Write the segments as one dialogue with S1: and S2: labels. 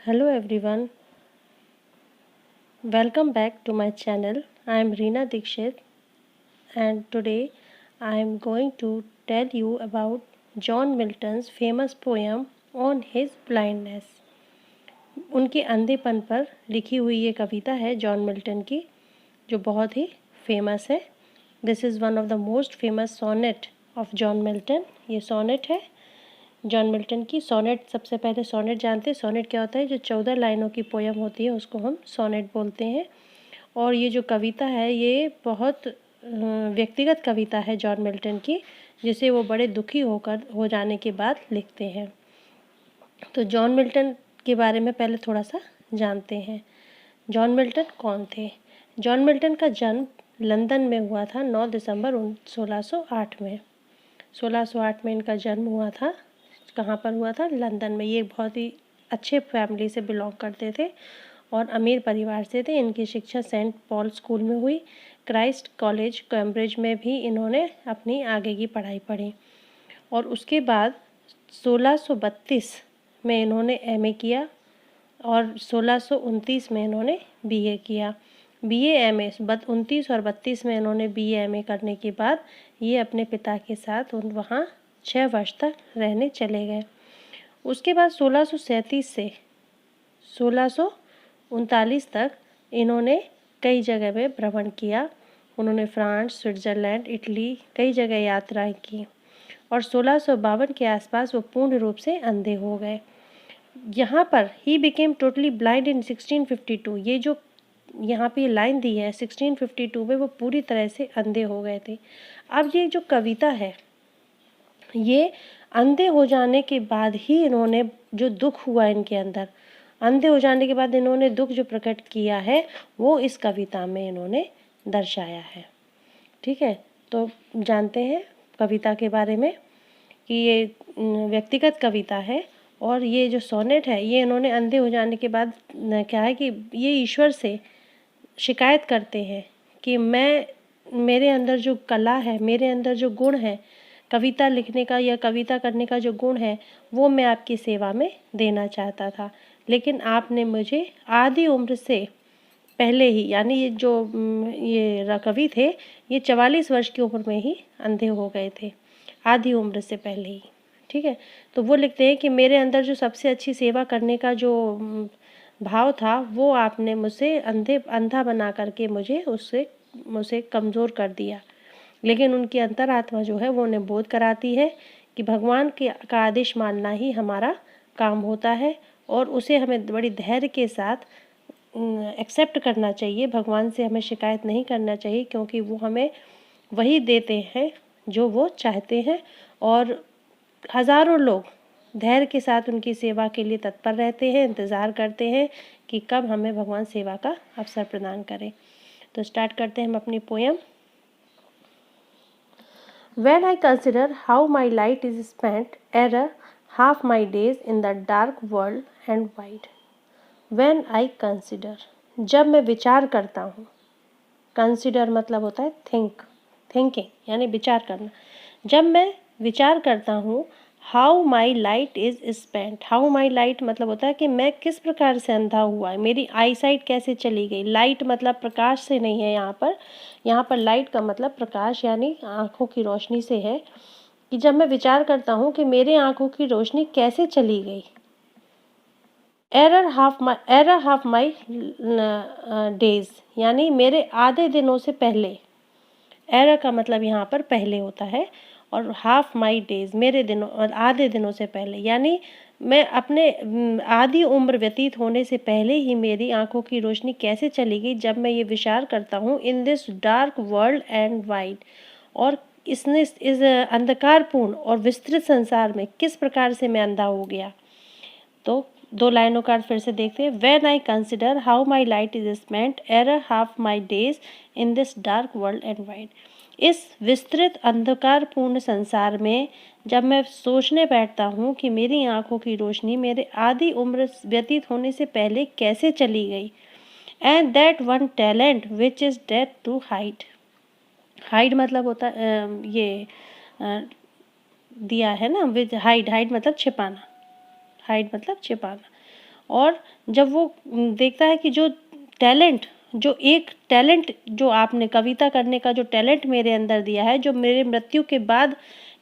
S1: Hello everyone, welcome back to my channel. I am Reena Dikshit and today I am going to tell you about John Milton's famous poem on his blindness. उनके अंधेपन पर लिखी हुई ये कविता है John Milton की, जो बहुत ही फेमस है. This is one of the most famous sonnet of John Milton. ये सोनेट है जॉन मिल्टन की. सोनेट, सबसे पहले सोनेट जानते हैं. सोनेट क्या होता है? जो 14 लाइनों की पोयम होती है उसको हम सोनेट बोलते हैं. और ये जो कविता है ये बहुत व्यक्तिगत कविता है जॉन मिल्टन की, जिसे वो बड़े दुखी हो जाने के बाद लिखते हैं. तो जॉन मिल्टन के बारे में पहले थोड़ा सा जानते हैं. जॉन मिल्टन कौन थे? जॉन मिल्टन का जन्म लंदन में हुआ था 9 दिसंबर 1608 में. 1608 में इनका जन्म हुआ था. कहाँ पर हुआ था? लंदन में. ये बहुत ही अच्छे फैमिली से बिलोंग करते थे और अमीर परिवार से थे. इनकी शिक्षा सेंट पॉल स्कूल में हुई. क्राइस्ट कॉलेज कैम्ब्रिज में भी इन्होंने अपनी आगे की पढ़ाई पढ़ी और उसके बाद 1632 में इन्होंने एमए किया और 1629 में इन्होंने बीए किया. बीए एमए 29 और 32 में इन्होंने बीए एमए करने के बाद ये अपने पिता के साथ वहाँ 6 वर्ष तक रहने चले गए. उसके बाद 1637 से 1639 तक इन्होंने कई जगह में भ्रमण किया. उन्होंने फ्रांस, स्विट्ज़रलैंड, इटली कई जगह यात्राएं की और 1652 के आसपास वो पूर्ण रूप से अंधे हो गए. यहाँ पर ही बिकेम टोटली ब्लाइंड इन 1652. ये जो यहाँ पे लाइन दी है 1652 में वो पूरी तरह से अंधे हो गए थे. अब ये जो कविता है ये अंधे हो जाने के बाद ही इन्होंने जो दुख हुआ इनके अंदर, अंधे हो जाने के बाद इन्होंने दुख जो प्रकट किया है वो इस कविता में इन्होंने दर्शाया है. ठीक है, तो जानते हैं कविता के बारे में कि ये व्यक्तिगत कविता है और ये जो सोनेट है ये इन्होंने अंधे हो जाने के बाद क्या है कि ये ईश्वर से शिकायत करते हैं कि मेरे अंदर जो कला है, मेरे अंदर जो गुण है, कविता लिखने का या कविता करने का जो गुण है वो मैं आपकी सेवा में देना चाहता था, लेकिन आपने मुझे आधी उम्र से पहले ही, यानी ये जो ये कवि थे ये 44 वर्ष की उम्र में ही अंधे हो गए थे, आधी उम्र से पहले ही. ठीक है, तो वो लिखते हैं कि मेरे अंदर जो सबसे अच्छी सेवा करने का जो भाव था वो आपने मुझसे अंधा बना करके मुझे कमज़ोर कर दिया. लेकिन उनकी अंतरात्मा जो है वो उन्हें बोध कराती है कि भगवान का आदेश मानना ही हमारा काम होता है और उसे हमें बड़ी धैर्य के साथ एक्सेप्ट करना चाहिए. भगवान से हमें शिकायत नहीं करना चाहिए क्योंकि वो हमें वही देते हैं जो वो चाहते हैं और हज़ारों लोग धैर्य के साथ उनकी सेवा के लिए तत्पर रहते हैं, इंतज़ार करते हैं कि कब हमें भगवान सेवा का अवसर प्रदान करें. तो स्टार्ट करते हैं हम अपनी poem. When I consider how my light is spent, error half my days in the dark world and wide. When I consider, जब मैं विचार करता हूँ. कंसिडर मतलब होता है थिंकिंग यानी विचार करना. जब मैं विचार करता हूँ how my light is spent. How my light मतलब होता है कि मैं किस प्रकार से अंधा हुआ है, मेरी आई साइट कैसे चली गई. लाइट मतलब प्रकाश से नहीं है यहाँ पर लाइट का मतलब प्रकाश यानी आँखों की रोशनी से है. कि जब मैं विचार करता हूँ कि मेरे आँखों की रोशनी कैसे चली गई. एरर हाफ माई डेज यानी मेरे आधे दिनों से पहले. एरर का मतलब यहाँ पर पहले होता है और हाफ माई डेज मेरे दिनों और आधे दिनों से पहले, यानी मैं अपने आधी उम्र व्यतीत होने से पहले ही मेरी आंखों की रोशनी कैसे चली गई जब मैं ये विचार करता हूँ in this dark world and wide. और इस अंधकारपूर्ण और विस्तृत संसार में किस प्रकार से मैं अंधा हो गया. तो 2 लाइनों का अर्थ फिर से देखते हैं. When I consider how my light is spent, error half my days in this dark world and wide. इस विस्तृत अंधकारपूर्ण संसार में जब मैं सोचने बैठता हूँ कि मेरी आंखों की रोशनी मेरे आधी उम्र व्यतीत होने से पहले कैसे चली गई. And that one talent which is dead to hide. Hide मतलब होता ये दिया है ना, विच हाइड मतलब छिपाना. हाइड मतलब छिपाना. और जब वो देखता है कि जो टैलेंट जो आपने कविता करने का जो टैलेंट मेरे अंदर दिया है, जो मेरे मृत्यु के बाद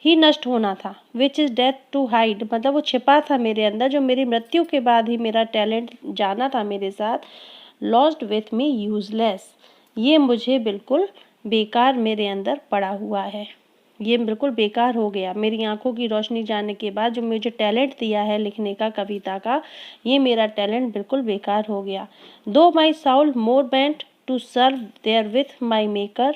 S1: ही नष्ट होना था, which is death to hide, मतलब वो छिपा था मेरे अंदर, जो मेरी मृत्यु के बाद ही मेरा टैलेंट जाना था मेरे साथ, लॉस्ट विथ मी यूजलेस, ये मुझे बिल्कुल बेकार मेरे अंदर पड़ा हुआ है, ये बिल्कुल बेकार हो गया। मेरी आंखों की रोशनी जाने के बाद जो मुझे टैलेंट दिया है लिखने का, कविता का, ये मेरा टैलेंट बिल्कुल बेकार हो गया। Though my soul more bent to serve therewith my maker,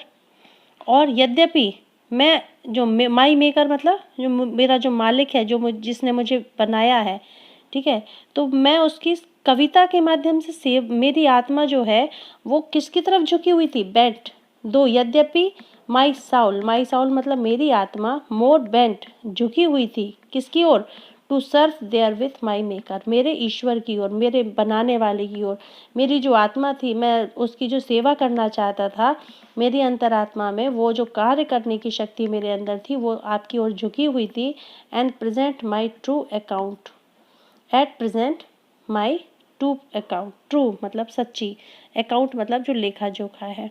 S1: और यद्यपि मैं जो माई मेकर मतलब जो मेरा जो मालिक है, जो जिसने मुझे बनाया है, ठीक है, तो मैं उसकी कविता के माध्यम से मेरी आत्मा जो है वो किसकी तरफ झुकी हुई थी, बेंट, दो यद्यपि माई साउल मतलब मेरी आत्मा, मोर बेंट झुकी हुई थी किसकी ओर, to serve therewith my maker, मेरे ईश्वर की ओर, मेरे बनाने वाले की ओर। मेरी जो आत्मा थी, मैं उसकी जो सेवा करना चाहता था, मेरी अंतरात्मा में वो जो कार्य करने की शक्ति मेरे अंदर थी वो आपकी ओर झुकी हुई थी। And present my true account, at present my true account, true मतलब सच्ची, अकाउंट मतलब जो लेखा जोखा है।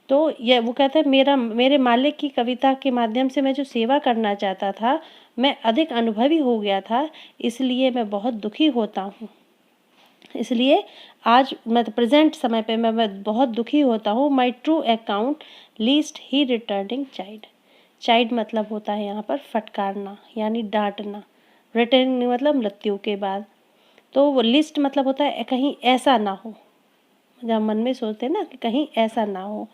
S1: तो ये वो कहता है मेरे मालिक की कविता के माध्यम से मैं जो सेवा करना चाहता था, मैं अधिक अनुभवी हो गया था, इसलिए मैं बहुत दुखी होता हूँ। इसलिए आज मैं प्रेजेंट समय पे मैं बहुत दुखी होता हूँ। माई ट्रू अकाउंट लीस्ट ही रिटर्निंग चाइल्ड, चाइल्ड मतलब होता है यहाँ पर फटकारना यानी डांटना, रिटर्निंग मतलब मृत्यु के बाद। तो वो लिस्ट मतलब होता है कहीं ऐसा ना हो, जब मन में सोचते हैं ना कि कहीं ऐसा ना हो।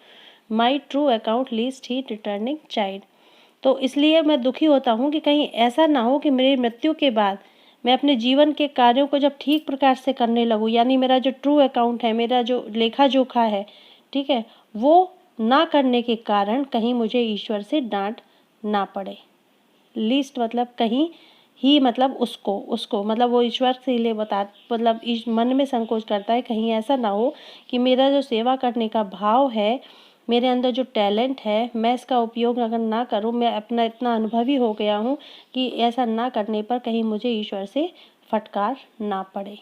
S1: माई ट्रू अकाउंट लीस्ट ही रिटर्निंग चाइल्ड, तो इसलिए मैं दुखी होता हूँ कि कहीं ऐसा ना हो कि मेरी मृत्यु के बाद मैं अपने जीवन के कार्यों को जब ठीक प्रकार से करने लगूँ, यानी मेरा जो ट्रू अकाउंट है, मेरा जो लेखा जोखा है, ठीक है, वो ना करने के कारण कहीं मुझे ईश्वर से डांट ना पड़े। लीस्ट मतलब कहीं ही मतलब उसको मतलब वो ईश्वर से लिए मतलब मन में संकोच करता है कहीं ऐसा ना हो कि मेरा जो सेवा करने का भाव है, मेरे अंदर जो टैलेंट है, मैं इसका उपयोग अगर ना करूं, मैं अपना इतना अनुभवी हो गया हूं कि ऐसा ना करने पर कहीं मुझे ईश्वर से फटकार ना पड़े।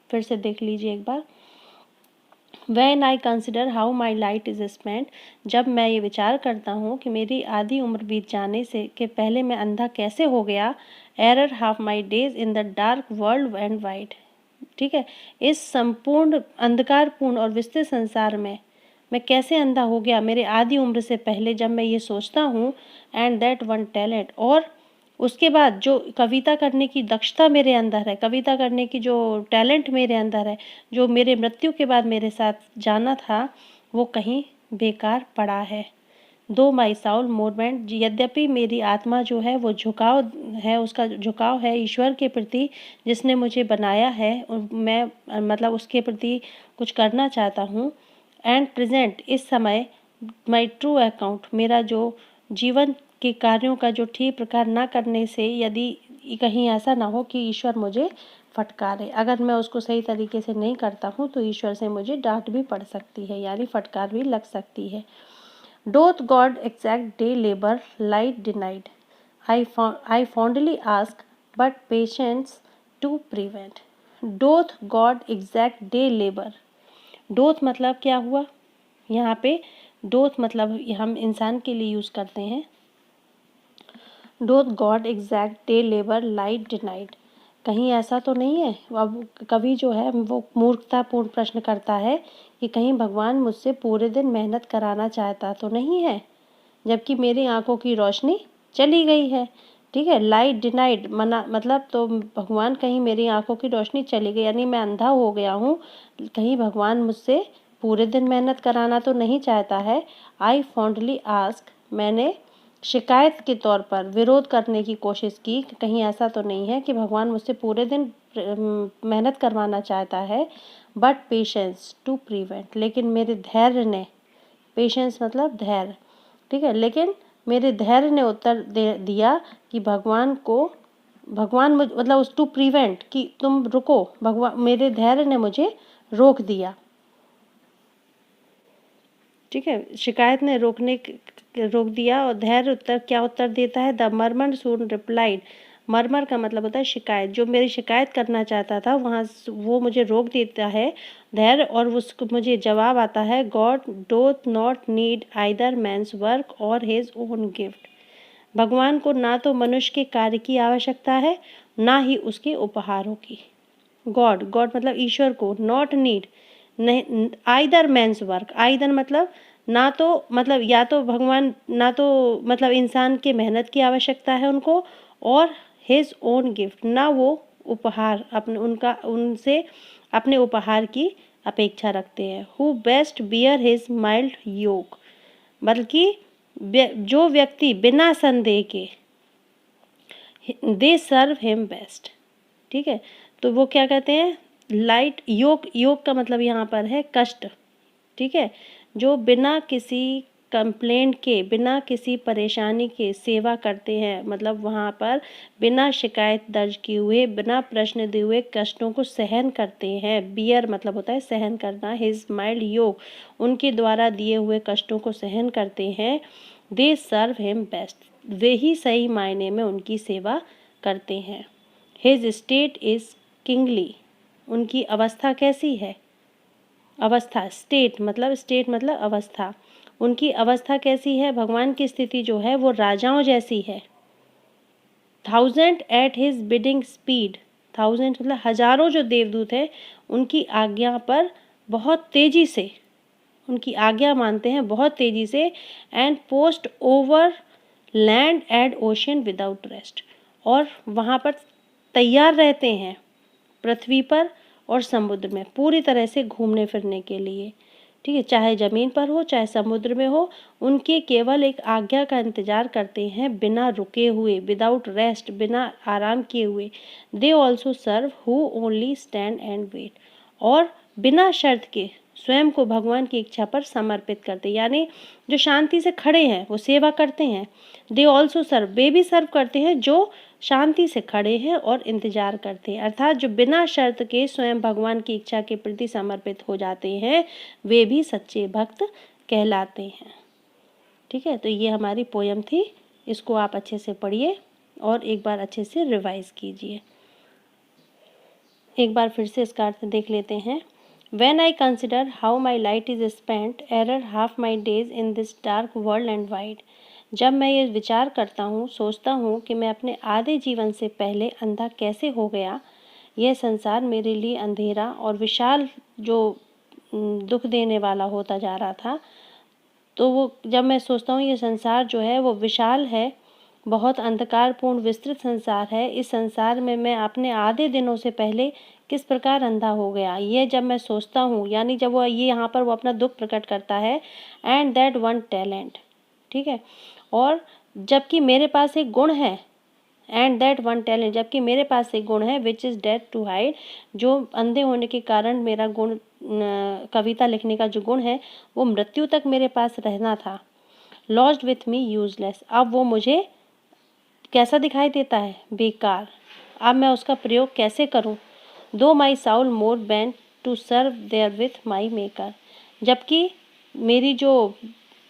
S1: फिर से देख लीजिए एक बार। When I consider how my light is spent, जब मैं ये विचार करता हूँ कि मेरी आधी उम्र बीत जाने से के पहले मैं अंधा कैसे हो गया, error half my days in the dark world and wide, ठीक है, इस संपूर्ण अंधकारपूर्ण और विस्तृत संसार में मैं कैसे अंधा हो गया मेरे आधी उम्र से पहले, जब मैं ये सोचता हूँ। एंड दैट वन टैलेंट, और उसके बाद जो कविता करने की दक्षता मेरे अंदर है, कविता करने की जो टैलेंट मेरे अंदर है, जो मेरे मृत्यु के बाद मेरे साथ जाना था, वो कहीं बेकार पड़ा है। दो माई साउल मोरमेंट, यद्यपि मेरी आत्मा जो है वो झुकाव है, उसका झुकाव है ईश्वर के प्रति जिसने मुझे बनाया है, मैं मतलब उसके प्रति कुछ करना चाहता हूँ। एंड प्रेजेंट इस समय माई ट्रू अकाउंट, मेरा जो जीवन के कार्यों का जो ठीक प्रकार ना करने से यदि कहीं ऐसा ना हो कि ईश्वर मुझे फटकारे, अगर मैं उसको सही तरीके से नहीं करता हूँ तो ईश्वर से मुझे डांट भी पड़ सकती है, यानी फटकार भी लग सकती है। Doth God exact day labor light denied? I fondly ask, but patience to prevent. Doth God exact day labor? Doth मतलब क्या हुआ यहाँ पे, doth मतलब हम इंसान के लिए यूज़ करते हैं। Doth God exact day labor light denied? कहीं ऐसा तो नहीं है, अब कवि जो है वो मूर्खतापूर्ण प्रश्न करता है कि कहीं भगवान मुझसे पूरे दिन मेहनत कराना चाहता तो नहीं है, जबकि मेरी आंखों की रोशनी चली गई है, ठीक है, लाइट डिनाइड मना मतलब तो भगवान कहीं मेरी आंखों की रोशनी चली गई यानी मैं अंधा हो गया हूँ, कहीं भगवान मुझसे पूरे दिन मेहनत कराना तो नहीं चाहता है। आई फॉन्डली आस्क, मैंने शिकायत के तौर पर विरोध करने की कोशिश की कि कहीं ऐसा तो नहीं है कि भगवान मुझसे पूरे दिन मेहनत करवाना चाहता है। बट पेशेंस टू प्रिवेंट, लेकिन मेरे धैर्य ने, पेशेंस मतलब धैर्य, ठीक है, लेकिन मेरे धैर्य ने उत्तर दिया कि भगवान मतलब उस टू प्रिवेंट कि तुम रुको, भगवान मेरे धैर्य ने मुझे रोक दिया, ठीक है, शिकायत ने रोक दिया। और धैर्य उत्तर क्या उत्तर देता है, द मर्मन सून रिप्लाइड, मरमर का मतलब होता है शिकायत, जो मेरी शिकायत करना चाहता था वहाँ वो मुझे रोक देता है देयर, और उसको मुझे जवाब आता है God doth not need either man's work or his own gift. भगवान को ना तो मनुष्य के कार्य की आवश्यकता है ना ही उसके उपहारों की। गॉड मतलब ईश्वर को, नॉट नीड नहीं, आइदर मैन्स वर्क, आइदर मतलब ना तो, मतलब या तो भगवान ना तो मतलब इंसान के मेहनत की आवश्यकता है उनको, और हिज ओन गिफ्ट ना वो उपहार अपने उनका उनसे अपने उपहार की अपेक्षा रखते हैं। Who best bear his mild yoke, बल्कि जो व्यक्ति बिना संदेह के, दे सर्व हिम बेस्ट। ठीक है, तो वो क्या कहते हैं, लाइट योग, योग का मतलब यहाँ पर है कष्ट। ठीक है, जो बिना किसी कंप्लेंट के, बिना किसी परेशानी के सेवा करते हैं, मतलब वहाँ पर बिना शिकायत दर्ज किए हुए, बिना प्रश्न दिए हुए कष्टों को सहन करते हैं। बियर मतलब होता है सहन करना, हिज माइल्ड योग, उनके द्वारा दिए हुए कष्टों को सहन करते हैं। दे सर्व हिम बेस्ट, वे ही सही मायने में उनकी सेवा करते हैं। हिज स्टेट इज किंगली, उनकी अवस्था कैसी है, अवस्था, स्टेट मतलब अवस्था, उनकी अवस्था कैसी है, भगवान की स्थिति जो है वो राजाओं जैसी है। Thousand at his bidding speed, thousand मतलब हजारों जो देवदूत हैं उनकी आज्ञा पर बहुत तेजी से, उनकी आज्ञा मानते हैं बहुत तेजी से। And post over land and ocean without rest, और वहाँ पर तैयार रहते हैं पृथ्वी पर और समुद्र में पूरी तरह से घूमने फिरने के लिए। ठीक है, चाहे ज़मीन पर हो चाहे समुद्र में हो, उनके केवल एक आज्ञा का इंतजार करते हैं बिना रुके हुए, विदाउट रेस्ट, बिना आराम किए हुए। They also serve who only stand and wait, और बिना शर्त के स्वयं को भगवान की इच्छा पर समर्पित करते, यानी जो शांति से खड़े हैं वो सेवा करते हैं। दे ऑल्सो सर्व, वे भी सर्व करते हैं जो शांति से खड़े हैं और इंतजार करते हैं, अर्थात जो बिना शर्त के स्वयं भगवान की इच्छा के प्रति समर्पित हो जाते हैं वे भी सच्चे भक्त कहलाते हैं। ठीक है, तो ये हमारी पोयम थी, इसको आप अच्छे से पढ़िए और एक बार अच्छे से रिवाइज कीजिए। एक बार फिर से इसका अर्थ देख लेते हैं। When I consider how my light is spent, error half my days in this dark world and wide. जब मैं ये विचार करता हूँ, सोचता हूँ कि मैं अपने आधे जीवन से पहले अंधा कैसे हो गया, यह संसार मेरे लिए अंधेरा और विशाल जो दुख देने वाला होता जा रहा था, तो वो जब मैं सोचता हूँ ये संसार जो है वो विशाल है, बहुत अंधकारपूर्ण विस्तृत संसार है, इस संसार में मैं अपने आधे दिनों से पहले किस प्रकार अंधा हो गया, ये जब मैं सोचता हूँ, यानी जब वो ये यहाँ पर वो अपना दुख प्रकट करता है। एंड दैट वन टैलेंट, ठीक है, और जबकि मेरे पास एक गुण है, एंड दैट वन टैलेंट, जबकि मेरे पास एक गुण है, which is dead to hide, जो अंधे होने के कारण मेरा गुण, कविता लिखने का जो गुण है वो मृत्यु तक मेरे पास रहना था। लॉस्ट विथ मी यूजलेस, अब वो मुझे कैसा दिखाई देता है, बेकार, अब मैं उसका प्रयोग कैसे करूं। Though my soul more bent to serve therewith my maker, जबकि मेरी जो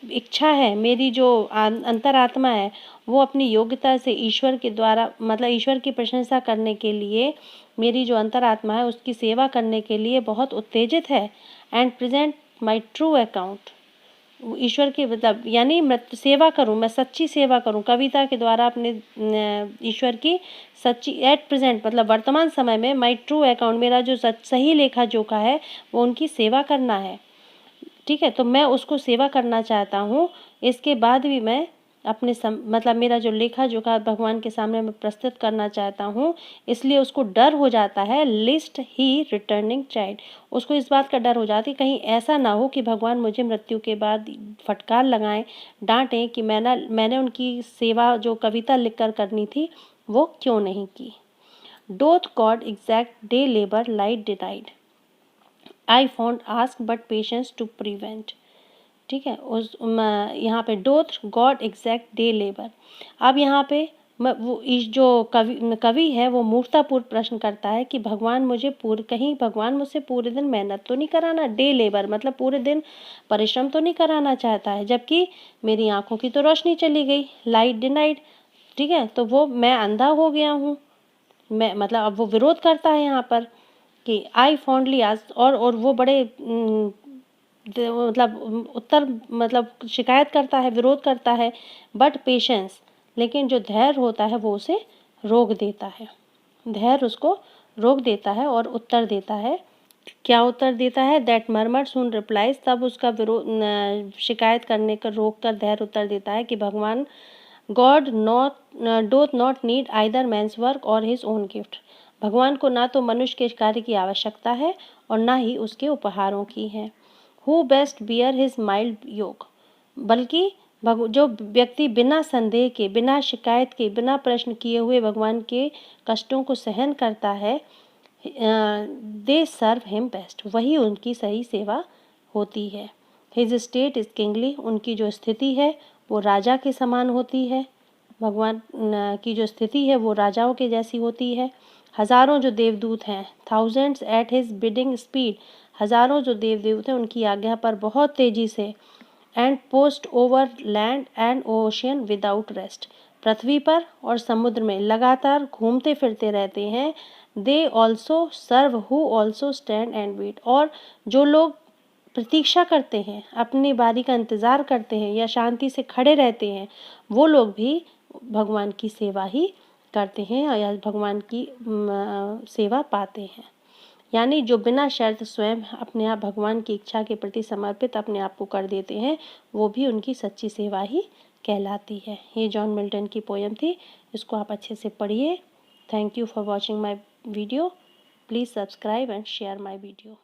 S1: इच्छा है, मेरी जो अंतरात्मा है वो अपनी योग्यता से ईश्वर के द्वारा, मतलब ईश्वर की प्रशंसा करने के लिए, मेरी जो अंतरात्मा है उसकी सेवा करने के लिए बहुत उत्तेजित है। And present my true account, ईश्वर की मतलब यानी सेवा करूं, मैं सच्ची सेवा करूं, कविता के द्वारा अपने ईश्वर की सच्ची, एट प्रेजेंट मतलब वर्तमान समय में, माई ट्रू अकाउंट, मेरा जो सही लेखा जोखा है वो उनकी सेवा करना है। ठीक है, तो मैं उसको सेवा करना चाहता हूँ, इसके बाद भी मैं अपने मतलब मेरा जो लेखा जोखा भगवान के सामने मैं प्रस्तुत करना चाहता हूँ, इसलिए उसको डर हो जाता है। लिस्ट ही रिटर्निंग चाइल्ड, उसको इस बात का डर हो जाती है कहीं ऐसा ना हो कि भगवान मुझे मृत्यु के बाद फटकार लगाएं, डांटें कि मैंने उनकी सेवा जो कविता लिख कर करनी थी वो क्यों नहीं की। Doth God exact day labour light denied, I fondly ask but patience to prevent. ठीक है, उस यहाँ पे doth God exact day labour, अब यहाँ पे वो जो कवि है वो मूर्खतापूर्ण प्रश्न करता है कि भगवान मुझसे पूरे दिन मेहनत तो नहीं कराना, डे लेबर मतलब पूरे दिन परिश्रम तो नहीं कराना चाहता है, जबकि मेरी आंखों की तो रोशनी चली गई, लाइट डिनाइड, ठीक है। तो वो मैं अंधा हो गया हूँ, मैं मतलब अब वो विरोध करता है यहाँ पर कि आई फॉन्डली आज, और वो बड़े मतलब उत्तर मतलब शिकायत करता है, विरोध करता है। बट पेशेंस, लेकिन जो धैर्य होता है वो उसे रोक देता है, धैर्य उसको रोक देता है और उत्तर देता है। क्या उत्तर देता है? दैट मर्मर सून रिप्लाइज, तब उसका विरोध शिकायत करने का रोक कर धैर्य उत्तर देता है कि भगवान God doth not need either man's work or his own gift, भगवान को ना तो मनुष्य के कार्य की आवश्यकता है और ना ही उसके उपहारों की है। Who best bear his mild yoke, बल्कि जो व्यक्ति बिना संदेह के, बिना शिकायत के, बिना प्रश्न किए हुए भगवान के कष्टों को सहन करता है, दे सर्व हिम बेस्ट, वही उनकी सही सेवा होती है। हिज स्टेट इज किंगली, उनकी जो स्थिति है वो राजा के समान होती है, भगवान की जो स्थिति है वो राजाओं के जैसी होती है। हजारों जो देवदूत हैं, thousands at his bidding speed, हजारों जो देवदूत हैं उनकी आज्ञा पर बहुत तेजी से, and post over land and ocean without rest, पृथ्वी पर और समुद्र में लगातार घूमते फिरते रहते हैं। They also serve who also stand and wait, और जो लोग प्रतीक्षा करते हैं, अपनी बारी का इंतज़ार करते हैं या शांति से खड़े रहते हैं, वो लोग भी भगवान की सेवा ही करते हैं या भगवान की सेवा पाते हैं। यानी जो बिना शर्त स्वयं अपने आप भगवान की इच्छा के प्रति समर्पित अपने आप को कर देते हैं, वो भी उनकी सच्ची सेवा ही कहलाती है। ये जॉन मिल्टन की पोयम थी, इसको आप अच्छे से पढ़िए। Thank you for watching my video. Please subscribe and share my video.